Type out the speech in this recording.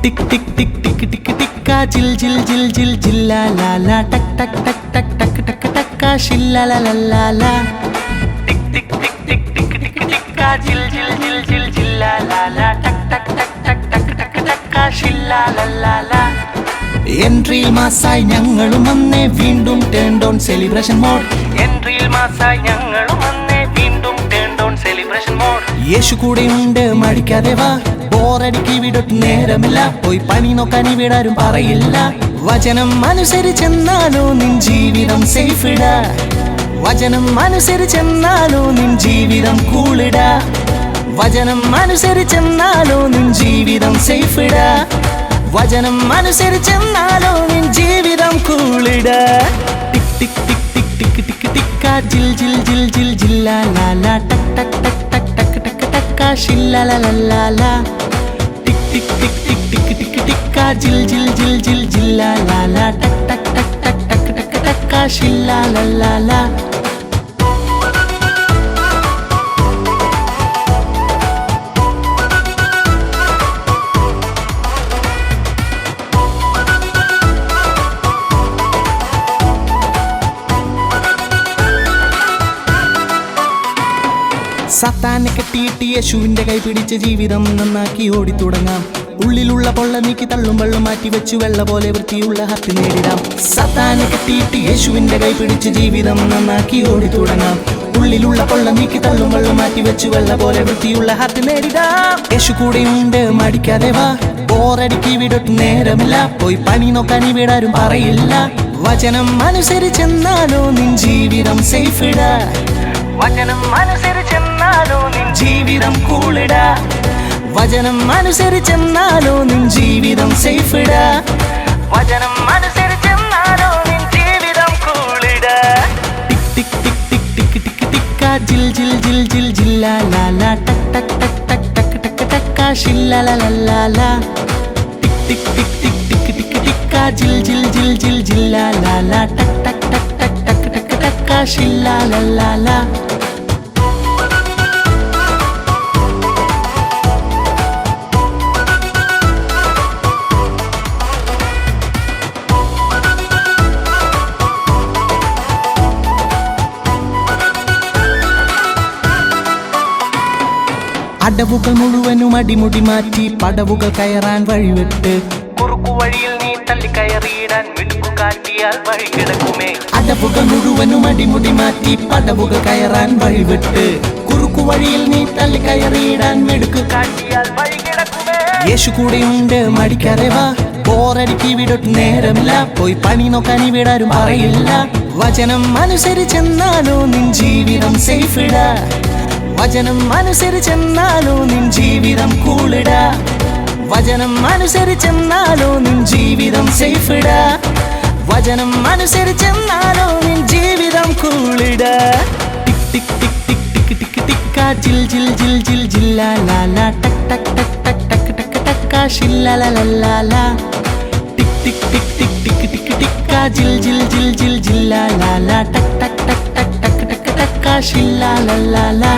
टिक टिक टिक टिक टिक टिक्का जिल जिल जिल जिल जिल्ला ला ला टक टक टक टक टक टक टक्का शिल्ला ला ला ला ला टिक टिक टिक टिक टिक टिक टिक्का जिल जिल जिल जिल जिल्ला ला ला टक टक टक टक टक टक टक्का शिल्ला ला ला ला എൻട്രിയിൽ മാസായി ഞങ്ങളും വന്നേ വീണ്ടും ടേൺ ഡൗൺ സെലിബ്രേഷൻ മോഡ് എൻട്രിയിൽ മാസായി ഞങ്ങളും വന്നേ വീണ്ടും ടേൺ ഡൗൺ സെലിബ്രേഷൻ മോഡ് യേശു കൂടെയുണ്ട് മടിക്കാതെ വാ ബോറടിക്ക് വിടൊട്ട് നേരമില്ല പോയി പണി നോക്കാൻ ഇവിടാരും പറയില്ല വചനം അനുസരിച്ചെന്നാലോ നിൻ ജീവിതം സേഫിടാ വചനം അനുസരിച്ചെന്നാലോ നിൻ ജീവിതം കൂളിടാ വചനം അനുസരിച്ചെന്നാലോ നിൻ ജീവിതം സേഫിടാ വചനം അനുസരിച്ചെന്നാലോ നിൻ ജീവിതം കൂളിടാ ടിക് ടിക് ടിക് ടിക് ടിക് ടിക് ടിക്ക ജിൽ ജിൽ ജിൽ ജിൽ ജില്ലാ ലാ ലാ ടക് ടക് ടക് ടക് ടക് ടക് ടക്ക ഷില്ലാ ലാ ലാ ലാ ലാ ടിക് ടിക് ടിക് ടിക് ടിക് ടിക് ടിക്ക ജിൽ ജിൽ ജിൽ ജിൽ ജില്ലാ ലാ ലാ ടക് ടക് ടക് ടക് ടക് ടക് ടക്ക ഷില്ലാ ലാ ലാ ലാ സത്താനെ കെട്ടിയിട്ട് യേശുവിന്റെ കൈ പിടിച്ച് ജീവിതം നന്നാക്കി ഓടിത്തുടങ്ങാം ഉള്ളിലുള്ള പൊള്ള നീക്കി തള്ളും വെള്ളം മാറ്റി വെച്ചു വെള്ള പോലെ വൃത്തിയുള്ള ഹാപ്പി നേടിടാം സത്താനെ കെട്ടിയിട്ട് യേശുവിന്റെ കൈ പിടിച്ച് ജീവിതം നന്നാക്കി ഓടിത്തുടങ്ങാം ഉള്ളിലുള്ള പൊള്ള നീക്കി തള്ളും വെള്ളം മാറ്റി വെച്ചു വെള്ള പോലെ വൃത്തിയുള്ള ഹാപ്പി നേടിടാം യേശു കൂടെയുണ്ട് മടിക്കാതെ വാ ബോറടിക്ക് വിടൊട്ട് നേരമില്ല പോയി പണി നോക്കാൻ ഇവിടാരും പറയില്ല വചനം അനുസരിച്ചെന്നാലോ നിൻ ജീവിതം സേഫിടാ വചനം അനുസരിച്ചെന്നാലോ നിൻ ജീവിതം കൂളിടാ വചനം അനുസരിച്ചെന്നാലോ നിൻ ജീവിതം സേഫിടാ വചനം അനുസരിച്ചെന്നാലോ നിൻ ജീവിതം കൂളിടാ ടിക് ടിക് ടിക് ടിക് ടിക് ടിക് ടിക്ക ജിൽ ജിൽ ജിൽ ജിൽ ജില്ലാ ലാ ലാ ടക് ടക് ടക് ടക് ടക് ടക് ടക്ക ഷില്ലാ ലാ ലാ ലാ ലാ ടിക് ടിക് ടിക് ടിക് ടിക് ടിക് ടിക്ക ജിൽ ജിൽ ജിൽ ജിൽ ജില്ലാ ലാ ലാ ടക് ടക് ടക് ടക് ടക് ടക് ടക്ക ഷില്ലാ ലാ ലാ ലാ അടവുകൾ മുഴുവനും അടിമുടി മാറ്റി പടവുകൾ കയറാൻ വഴിവിട്ട് കുറുക്കു വഴിയിൽ നീ തള്ളി കയറിയിടാൻ മിടുക്കു കാട്ടിയാൽ വഴി കിടക്കുമേ അടവുകൾ മുഴുവനും അടിമുടി മാറ്റി പടവുകൾ കയറാൻ വഴിവിട്ട് കുറുക്കു വഴിയിൽ നീ തള്ളി കയറിയിടാൻ മിടുക്കു കാട്ടിയാൽ വഴി കിടക്കുമേ യേശു കൂടെയുണ്ട് മടിക്കാതെ വാ ബോറടിക്ക് വിടൊട്ട് നേരമില്ല പോയി പണി നോക്കാൻ ഇവിടാരും പറയില്ല വചനം അനുസരിച്ചെന്നാലോ നിൻ ജീവിതം സേഫിടാ വചനം അനുസരിച്ചെന്നാലോ നിൻ ജീവിതം കൂളിടാ വചനം അനുസരിച്ചെന്നാലോ നിൻ ജീവിതം സേഫിടാ വചനം അനുസരിച്ചെന്നാലോ നിൻ ജീവിതം കൂളിടാ ടിക് ടിക് ടിക് ടിക് ടിക് ടിക് ടിക്ക ജിൽ ജിൽ ജിൽ ജിൽ ജില്ലാ ലാ ലാ ടക് ടക് ടക് ടക് ടക് ടക് ടക്ക ഷില്ലാ ലാ ലാ ലാ ലാ ടിക് ടിക് ടിക് ടിക് ടിക് ടിക് ടിക്ക ജിൽ ജിൽ ജിൽ ജിൽ ജില്ലാ ലാ ലാ ടക് ടക് ടക് ടക് ടക് ടക് ടക്ക ഷില്ലാ ലാ ലാ ലാ